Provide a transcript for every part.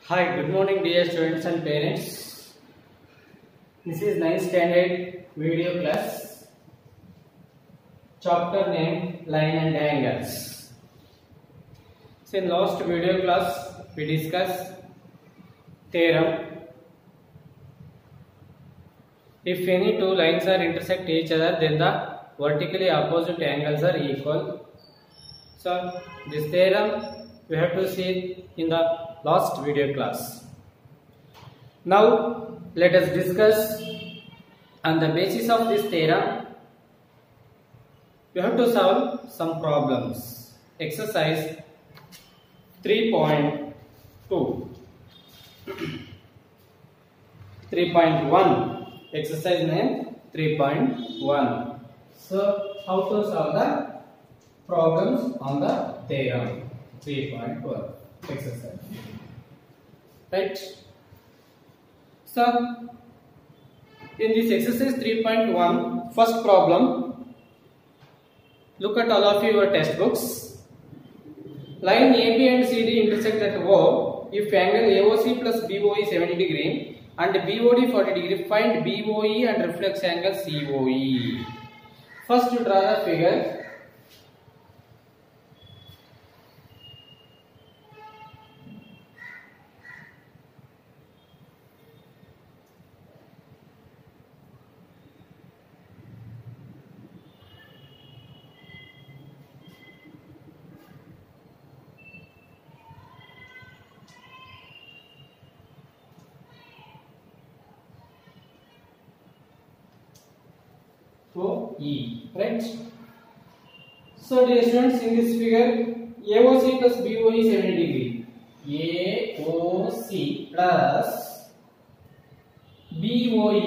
Hi, good morning dear students and parents. This is 9th standard video class. Chapter name Line and Angles. So in last video class we discussed theorem. If any two lines are intersect each other, then the vertically opposite angles are equal. So this theorem we have to see in the last video class. Now let us discuss on the basis of this theorem. We have to solve some problems. Exercise 3.2 3.1 exercise name 3.1. So how to solve the problems on the theorem 3.1 exercise, right? So in this exercise 3.1, first problem, look at all of your textbooks. Line AB and CD intersect at O if angle AOC plus BOE 70 degree and BOD 40 degree. Find BOE and reflex angle COE. First you draw the figure. E, right? So dear students, in this figure AOC plus BOE 70 degree, AOC plus BOE,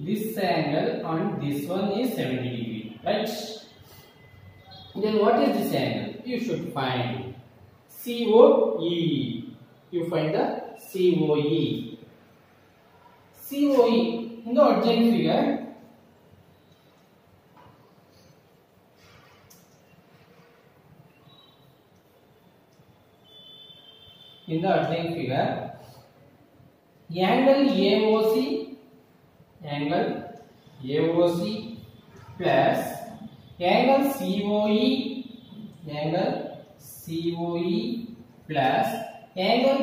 this angle and this one is 70 degree, right? Then what is this angle? You should find COE. You find the COE. COE in the adjoint figure. In the adjoint figure, angle AOC plus angle COE plus angle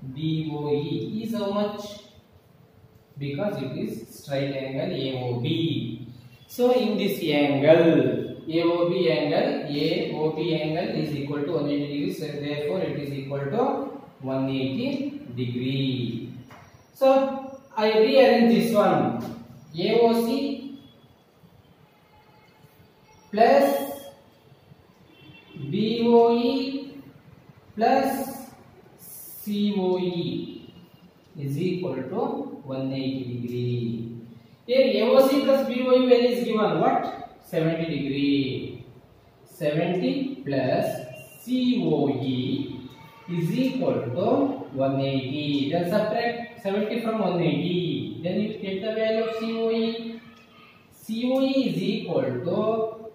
BOE is how much? Because it is straight angle AOB. So in this angle AOB angle is equal to 180 degrees. So therefore it is equal to 180 degree. So I rearrange this one. AOC plus BOE plus COE is equal to 180 degree. Here AOC plus BOE value is given what? 70 degree. 70 plus COE is equal to 180. Then subtract 70 from 180. Then you get the value of COE. COE is equal to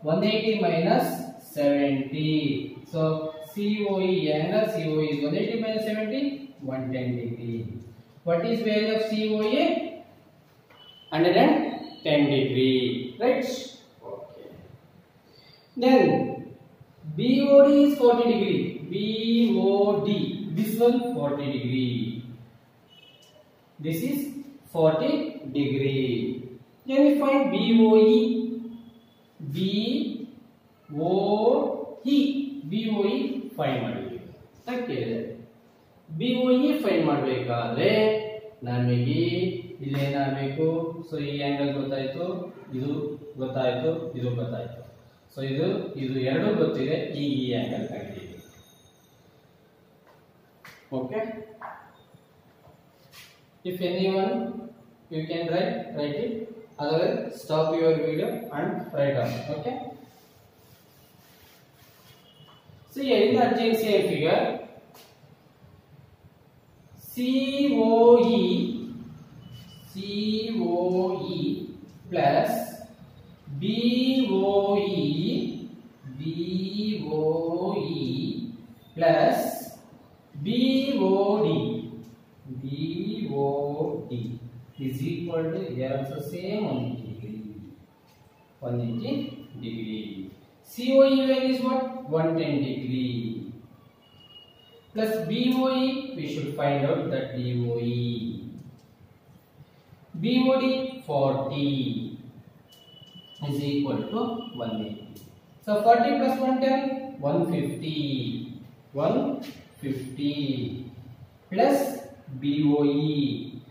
180 minus 70. So COE angle COE is 180 minus 70, 110 degree. What is value of COE? 110 degree, right? Okay. Then BOD is 40 degree. BOD, this one 40 degree. This is 40 degree. Then we find BOE find ಮಾಡಬೇಕು. ಕೇಳಿದೆ BOE find ಮಾಡಬೇಕಾದ್ರೆ ನಮಗೆ ಇಲ್ಲಿ ಏನಾಗಬೇಕು? So ಈ angle ಗೊತ್ತಾಯ್ತು, ಇದು ಗೊತ್ತಾಯ್ತು, ಇದು ಗೊತ್ತಾಯ್ತು. ಸೊ ಇದು ಎರಡು ಗೊತ್ತಿದೆ. ಈ ಆಂಗಲ್ ಕಂಡುಹಿಡಿಯಬೇಕು. Okay, if anyone you can write it, otherwise stop your video and write down. Okay, so here in the adjoint same figure COE plus BOE plus BOD. BOD is equal to, here also same 180 degree. 180 degree. COE value is what? 110 degree. Plus BOE, we should find out that BOE. BOD 40 is equal to 180. So 40 plus 110, 150. 150 plus BOE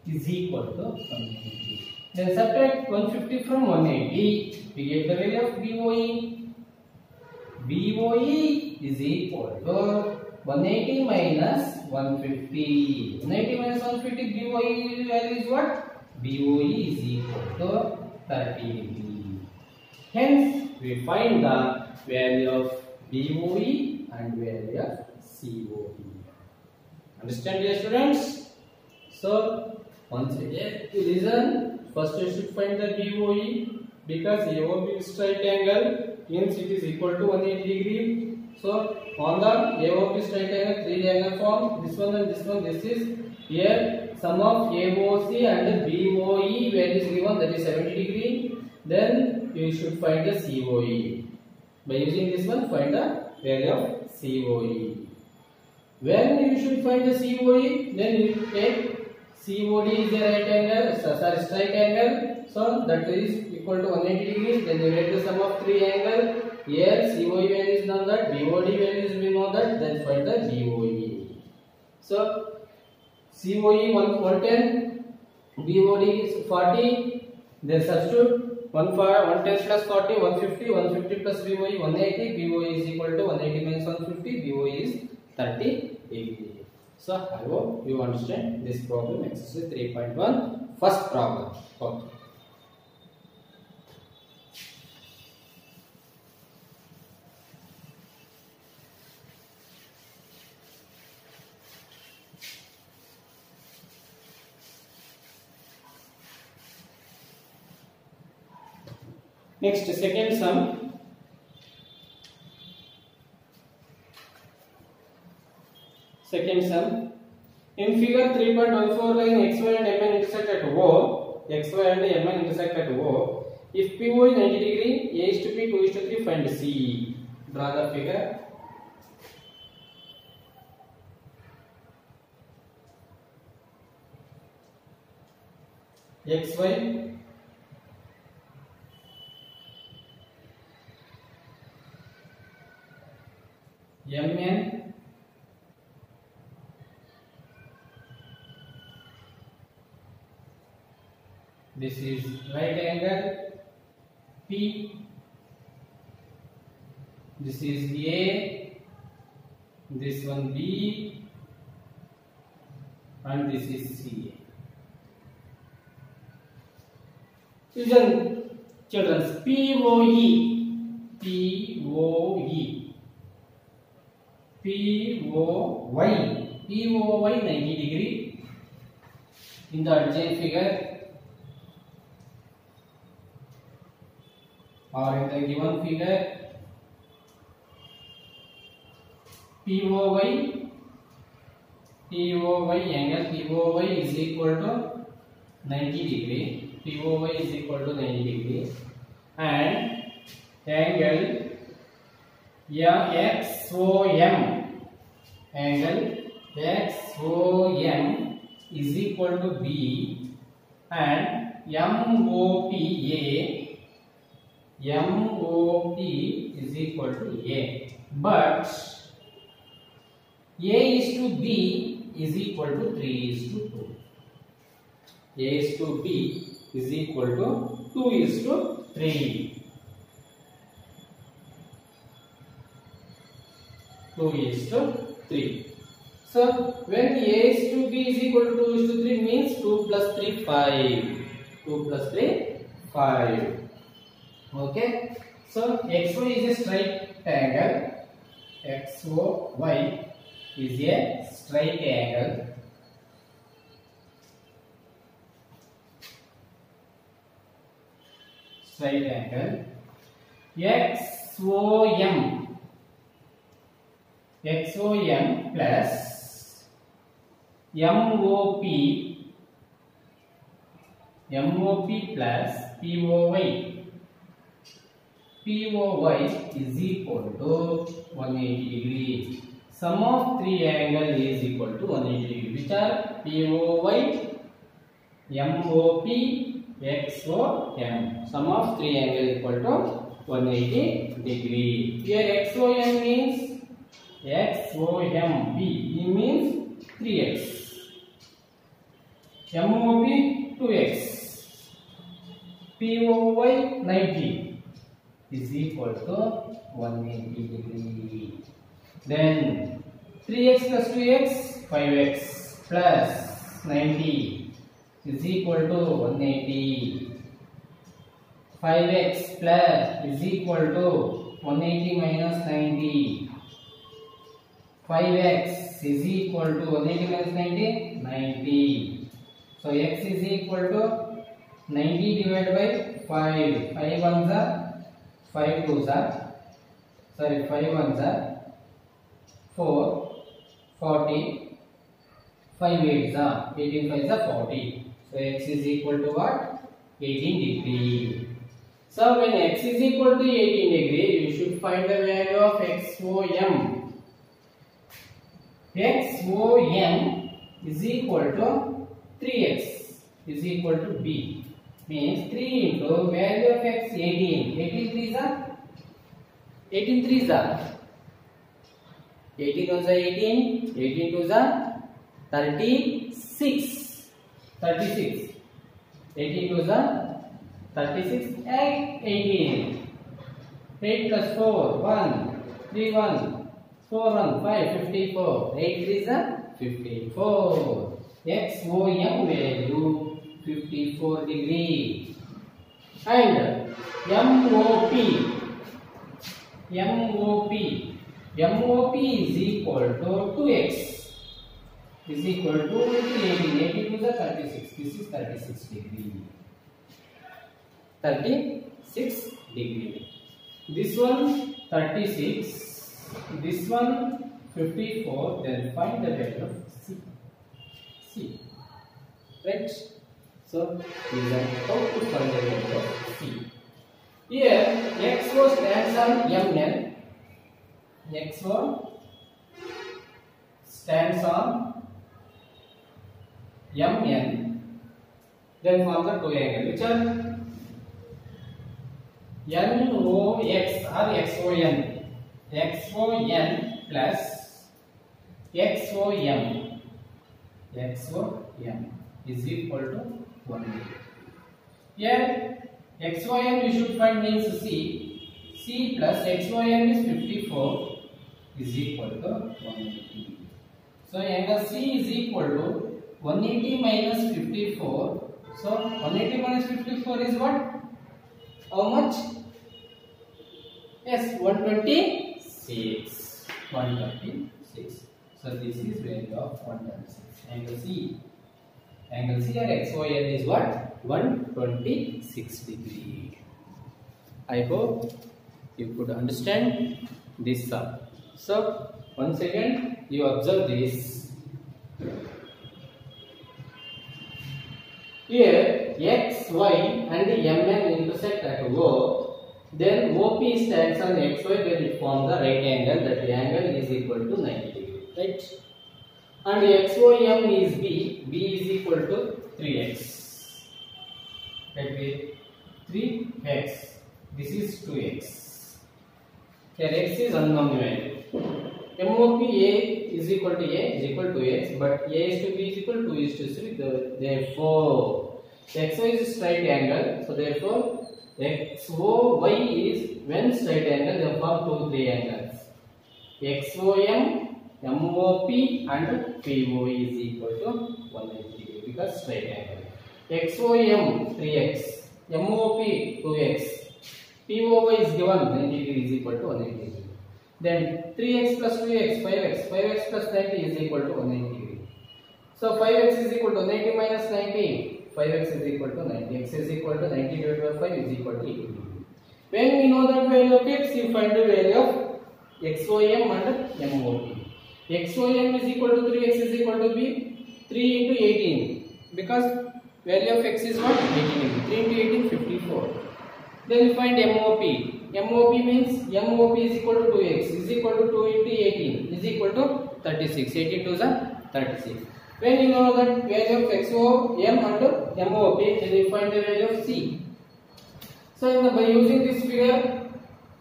is equal to 180. Then subtract 150 from 180. We get the value of BOE. BOE is equal to 180 minus 150. 180 minus 150, BOE value is what? BOE is equal to 30 degree. Hence, we find the value of BOE and value of COE. Understand, dear students? So, once again, you listen. First, you should find the BOE because AOB is right angle. Hence, it is equal to 180 degree. So, on the AOB is right angle, three angle form. This one and this one. This is here. Sum of AOC and BOE value is given, that is 70 degree. Then you should find the COE. By using this one, find the value of COE. When you should find the COE, then you take COD is a right angle, sorry, straight angle. So that is equal to 180 degrees. Then you write the sum of three angle. Here COE value is known that, BOD value is we know that. Then find the BOE. So COE 110, BOD is 40. Then substitute 110 plus 40, 150, 150 plus BOE 180. BOE is equal to 180 minus 150. BOE is 30 degree. So I hope you understand this problem, exercise 3.1, first problem. Okay. Next, second sum. Second sum. In figure 3.14, line XY and MN intersect at O. XY and MN intersect at O. If PO is 90 degree, A is to P, 2 is to 3, find C. Draw the figure. XY MN this is right angle P, this is A, this one B, and this is C. Listen, children, POE, POY 90 degree in the adjoint figure or in the given figure. POY angle POY is equal to 90 degree. POY is equal to 90 degree and angle XOM is equal to B and MOP is equal to A, but A is to B is equal to 3 is to 2. A is to B is equal to 2 is to 3. 2 is to 3. So when A is to B is equal to 2 is to 3 means 2 plus 3 5. 2 plus 3 5. Okay. So XY is a straight angle. XOY is a straight angle. Straight angle. XOM XOM plus MOP plus POY is equal to 180 degree. Sum of three angle is equal to 180 degree, which are POY, MOP, XOM. Sum of three angle is equal to 180 degree. Here XOM means XOM, B means 3x, MOP 2x, POY 90 is equal to 180 degree. Then 3x plus 2x, 5x plus 90 is equal to 180. 5x plus is equal to 180 minus 90. 5x is equal to 180 minus 90, 90. So x is equal to 90 divided by 5. 5 ones are 5 twos are, sorry, 5 ones are 4, 40, 5 eights are 18, 5 are 40. So x is equal to what? 18 degree. So when x is equal to 18 degree, you should find the value of XOM. XOM is equal to 3x is equal to b. Means 3 into value of x 18. 18 threes are 18 threes are 18 ones are 18. 18 twos are 36. 36. 18 twos are 36 and 18. 8 plus 4 1 3 1 4 1 5 54. 8 threes are 54. XOM value 54 degree. And MOP is equal to 2x is equal to 18. 18 to the 36. This is 36 degree. 36 degree. This one 36. This one 54. Then find the value of C. Right? So these are how to find the value of C. Here XO stands on MN. XO stands on MN. Then form the two angles, which are NOX or XON. XON plus XOM. XOM is equal to 180. Here XOM we should find means C. C plus XOM is 54 is equal to 180. So angle C is equal to 180 minus 54. So 180 minus 54 is what? How much? Yes, 126. 126. So this is value of 126. Angle C. Angle C or XON is what? 126 degree. I hope you could understand this sum. So once again you observe this. Here X, Y and MN intersect at O. Then OP stands on XY where it forms the right angle. That angle is equal to 90 degree. Right? And XOM is B. B is equal to 3x. That way 3x. This is 2x. Here x is unknown value. MOP A is equal to A is equal to x, but A is to B is equal to 2 is to 3. Therefore, XO is straight angle. So therefore, XOY is when straight angle, they form 2 3 angles. XOM, MOP and PO is equal to 180 degree because straight angle. XOM 3x, MOP 2x, POY is given 90 degree is equal to 180 degree. Then 3x plus 2x, 5x, 5x plus 90 is equal to 180 degree. So 5x is equal to 90 minus 90, 5x is equal to 90, x is equal to 90 divided by 5 is equal to 80 degree. When we know that value of x, you find the value of XOM and MOP. XOM is equal to 3, x is equal to b, 3 into 18, because value of x is what? 18. 3 into 18, 54. Then we find MOP. MOP means MOP is equal to 2x is equal to 2 into 18 is equal to 36. 18 to the 36. When you know that value of XOM and MOP, then you find the value of C. So by using this figure,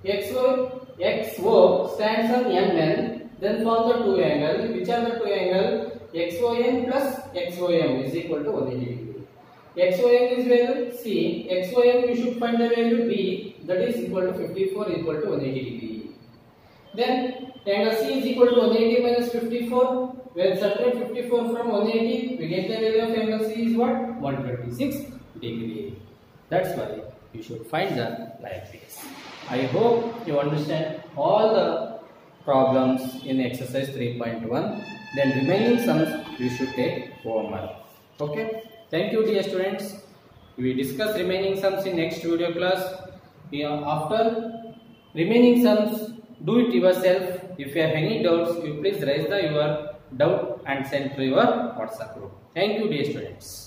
XO stands on MN, then form the two angles. Which are the two angles? XOM plus XOM is equal to 180 degree. XOM is value C. XOM you should find the value B, that is equal to 54 equal to 180 degree. Then angle C is equal to 180 minus 54. When subtract 54 from 180, we get the value of angle C is what? 126 degree. That's why you should find the like this. I hope you understand all the problems in exercise 3.1. Then remaining sums you should take homework. Okay. Thank you, dear students. We discuss remaining sums in next video class. After remaining sums, do it yourself. If you have any doubts, you please raise your doubt and send to your WhatsApp group. Thank you, dear students.